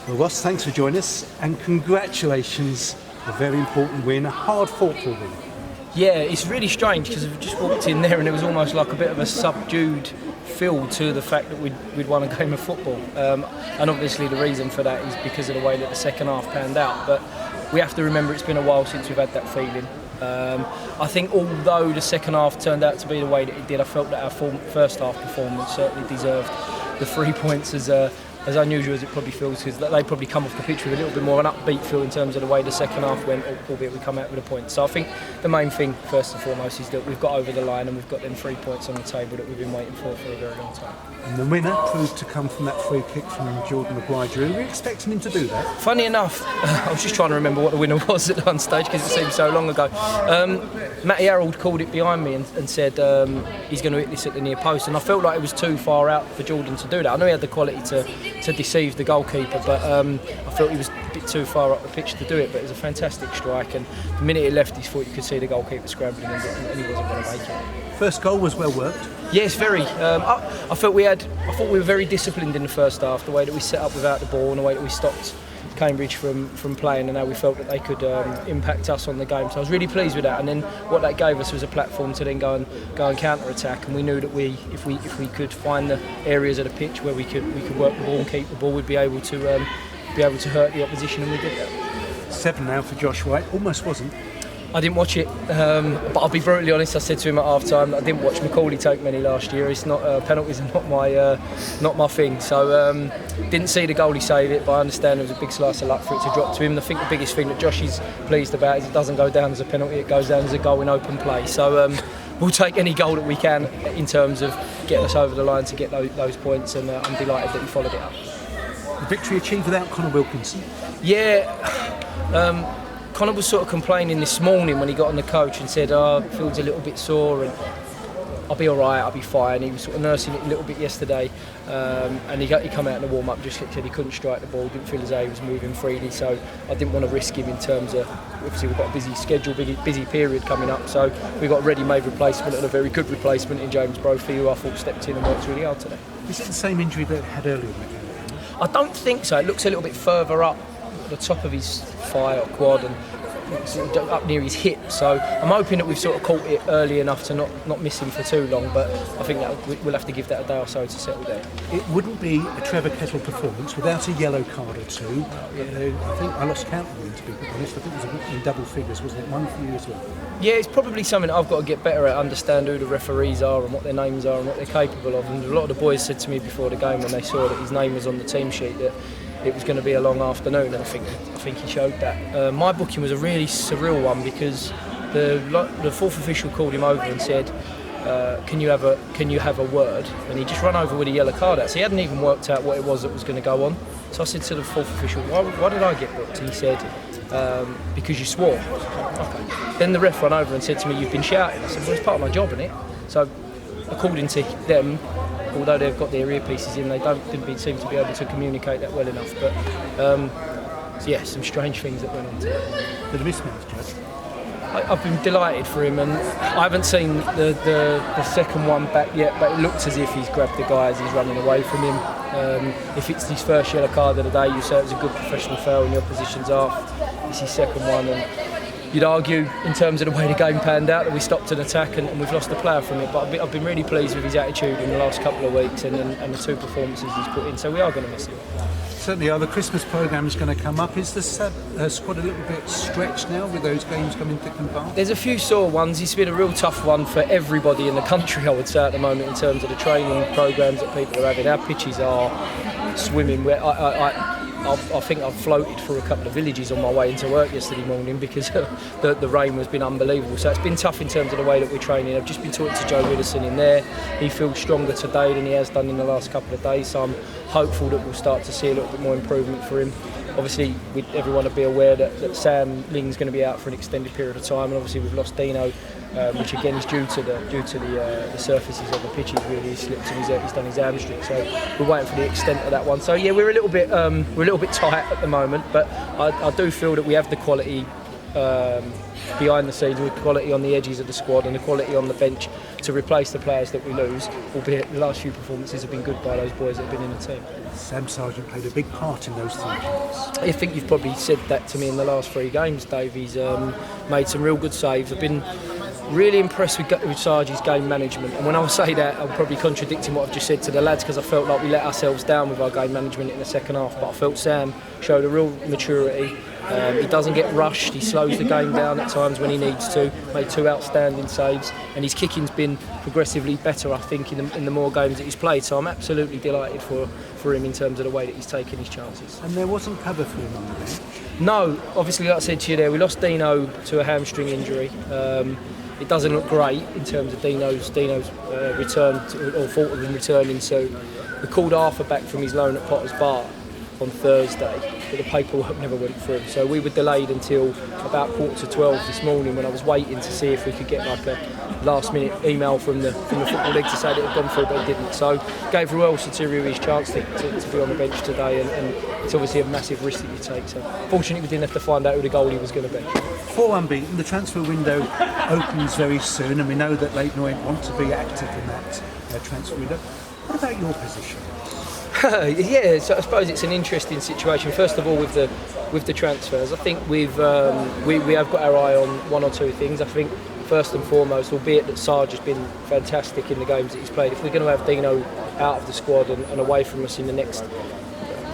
Well, Ross, thanks for joining us, and congratulations. A very important win, a hard-fought for win. Yeah, it's really strange because I've just walked in there and it was almost like a bit of a subdued feel to the fact that we'd won a game of football. And obviously the reason for that is because of the way that the second half panned out. But we have to remember it's been a while since we've had that feeling. I think although the second half turned out to be the way that it did, I felt that our first half performance certainly deserved the 3 points as unusual as it probably feels, because they probably come off the pitch with a little bit more of an upbeat feel in terms of the way the second half went, albeit we come out with a point. So I think the main thing, first and foremost, is that we've got over the line and we've got them 3 points on the table that we've been waiting for a very long time. And the winner proved to come from that free kick from Jordan Maguire. Were we expecting him to do that? Funny enough, I was just trying to remember what the winner was at one stage because it seemed so long ago. Matty Harold called it behind me and said he's going to hit this at the near post, and I felt like it was too far out for Jordan to do that. I know he had the quality to deceive the goalkeeper, but I felt he was a bit too far up the pitch to do it. But it was a fantastic strike, and the minute he left his foot, you could see the goalkeeper scrambling and he wasn't going to make it. First goal was well worked. Yes, very. I thought we were very disciplined in the first half. The way that we set up without the ball and the way that we stopped Cambridge from playing, and how we felt that they could impact us on the game. So I was really pleased with that. And then what that gave us was a platform to then go and counter attack. And we knew that if we could find the areas of the pitch where we could work the ball and keep the ball, we'd be able to hurt the opposition, and we did that. 7 now for Josh White. Almost wasn't. I didn't watch it, but I'll be brutally honest. I said to him at half time that I didn't watch Macaulay take many last year. It's not penalties are not my thing. So didn't see the goalie save it, but I understand it was a big slice of luck for it to drop to him. I think the biggest thing that Josh is pleased about is it doesn't go down as a penalty; it goes down as a goal in open play. So we'll take any goal that we can in terms of getting us over the line to get those points, and I'm delighted that he followed it up. The victory achieved without Connor Wilkinson. Yeah. Connor was sort of complaining this morning when he got on the coach and said, feels a little bit sore and I'll be all right, I'll be fine. He was sort of nursing it a little bit yesterday, and he come out in the warm-up, just said he couldn't strike the ball, didn't feel as though he was moving freely, so I didn't want to risk him in terms of, obviously we've got a busy schedule, busy period coming up, so we've got a ready-made replacement and a very good replacement in James Brophy, who I thought stepped in and worked really hard today. Is it the same injury that he had earlier in the game? I don't think so. It looks a little bit further up the top of his thigh or quad and up near his hip, so I'm hoping that we've sort of caught it early enough to not miss him for too long, but I think that we'll have to give that a day or so to settle down. It wouldn't be a Trevor Kettle performance without a yellow card or two. I think I lost count of them, to be honest. I think it was in double figures, wasn't it? One for you as well. Yeah, it's probably something I've got to get better at, understand who the referees are and what their names are and what they're capable of. And a lot of the boys said to me before the game when they saw that his name was on the team sheet that it was going to be a long afternoon, and I think he showed that. My booking was a really surreal one because the fourth official called him over and said, "Can you have a word?" And he just ran over with a yellow card out, so he hadn't even worked out what it was that was going to go on. So I said to the fourth official, "Why did I get booked?" And he said, "Because you swore." Okay. Then the ref ran over and said to me, "You've been shouting." I said, "Well, it's part of my job, isn't it?" So according to them, although they've got their earpieces in, they didn't seem to be able to communicate that well enough. But so yeah, some strange things that went on today. Bit of mismatch, Judge. I've been delighted for him, and I haven't seen the second one back yet, but it looks as if he's grabbed the guy as he's running away from him. If it's his first yellow card of the day, you say it was a good professional foul in the opposition's half. It's his second one, and you'd argue in terms of the way the game panned out that we stopped an attack and we've lost the player from it, but I've been really pleased with his attitude in the last couple of weeks and the two performances he's put in, so we are going to miss him. Certainly, the Christmas programme is going to come up. Is the squad a little bit stretched now with those games coming thick and fast? There's a few sore ones. It's been a real tough one for everybody in the country, I would say, at the moment in terms of the training programmes that people are having. Our pitches are swimming. I think I've floated through a couple of villages on my way into work yesterday morning because the rain has been unbelievable. So it's been tough in terms of the way that we're training. I've just been talking to Joe Widdowson in there. He feels stronger today than he has done in the last couple of days. So I'm hopeful that we'll start to see a little bit more improvement for him. Obviously, everyone will be aware that Sam Ling's going to be out for an extended period of time, and obviously we've lost Dino, which again is due to the surfaces of the pitches. Really, he slipped and he's done his hamstring. So we're waiting for the extent of that one. So yeah, we're a little bit tight at the moment, but I do feel that we have the quality behind the scenes with quality on the edges of the squad and the quality on the bench to replace the players that we lose, albeit the last few performances have been good by those boys that have been in the team. Sam Sargent played a big part in those 3 games. I think you've probably said that to me in the last 3 games, Dave. He's made some real good saves. I've been really impressed with Sargi's game management, and when I say that, I'm probably contradicting what I've just said to the lads, because I felt like we let ourselves down with our game management in the second half, but I felt Sam showed a real maturity. He doesn't get rushed, he slows the game down at times when he needs to, made 2 outstanding saves, and his kicking's been progressively better, I think, in the more games that he's played, so I'm absolutely delighted for him in terms of the way that he's taken his chances. And there wasn't cover for him on the bench? No, obviously, like I said to you there, we lost Dino to a hamstring injury. It doesn't look great in terms of Dino's return, or thought of him returning, so we called Arthur back from his loan at Potter's Bar on Thursday, but the paperwork never went through. So we were delayed until about 11:45 this morning, when I was waiting to see if we could get like a last-minute email from the football league to say that it had gone through, but it didn't. So gave Ruel Sotirio his chance to be on the bench today, and it's obviously a massive risk that you take. So fortunately, we didn't have to find out who the goalie was going to be. 4 unbeaten, the transfer window opens very soon, and we know that Leyton Orient want to be active in that transfer window. What about your position? Yeah, so I suppose it's an interesting situation. First of all, with the transfers, I think we have got our eye on 1 or 2 things. I think first and foremost, albeit that Sarge has been fantastic in the games that he's played, if we're going to have Dino out of the squad and away from us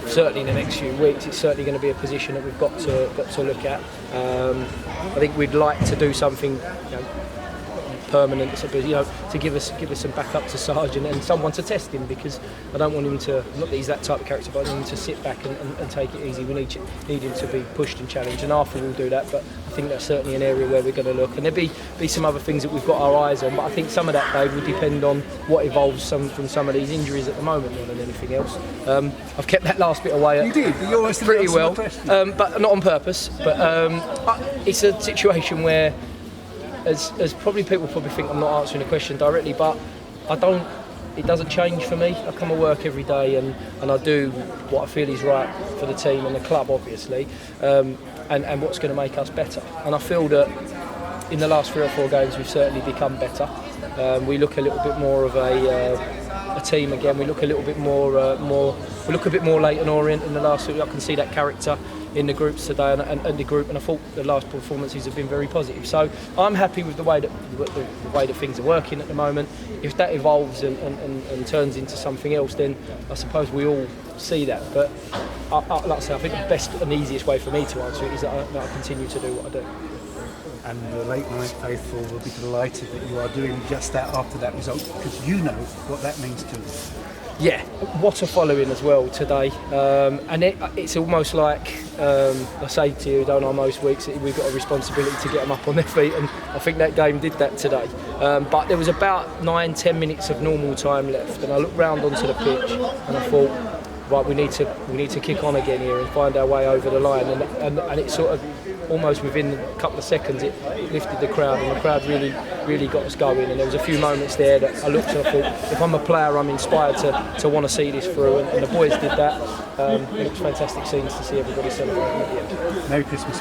certainly in the next few weeks, it's certainly going to be a position that we've got to look at. I think we'd like to do something, permanent, I suppose, to give us some backup to Sarge and someone to test him, because I don't want him to, not that he's that type of character, but I want him to sit back and take it easy. We need him to be pushed and challenged, and Arthur will do that, but I think that's certainly an area where we're going to look, and there'll be some other things that we've got our eyes on, but I think some of that, Dave, will depend on what evolves from some of these injuries at the moment more than anything else. I've kept that last bit away. You did, but you always pretty well, but not on purpose, but it's a situation where as probably people probably think I'm not answering the question directly, but it doesn't change for me. I come to work every day and I do what I feel is right for the team and the club, obviously, and what's going to make us better. And I feel that in the last 3 or 4 games we've certainly become better. We look a little bit more of a team again. We look a little bit more Leyton Orient in the last 2. I can see that character in the groups today and the group, and I thought the last performances have been very positive. So I'm happy with the way that things are working at the moment. If that evolves and turns into something else, then I suppose we all see that. But like I say, I think the best and easiest way for me to answer it is that I continue to do what I do. And the Leyton Orient faithful will be delighted that you are doing just that after that result, because you know what that means to them. Yeah, what a following as well today, and it's almost like I say to you, don't I, most weeks that we've got a responsibility to get them up on their feet, and I think that game did that today. But there was about 9-10 minutes of normal time left, and I looked round onto the pitch and I thought, right, we need to kick on again here and find our way over the line, and it sort of almost within a couple of seconds it lifted the crowd, and the crowd really got us going, and there was a few moments there that I looked and I thought, if I'm a player, I'm inspired to want to see this through, and the boys did that. It was fantastic scenes to see everybody celebrating at the end. Merry Christmas.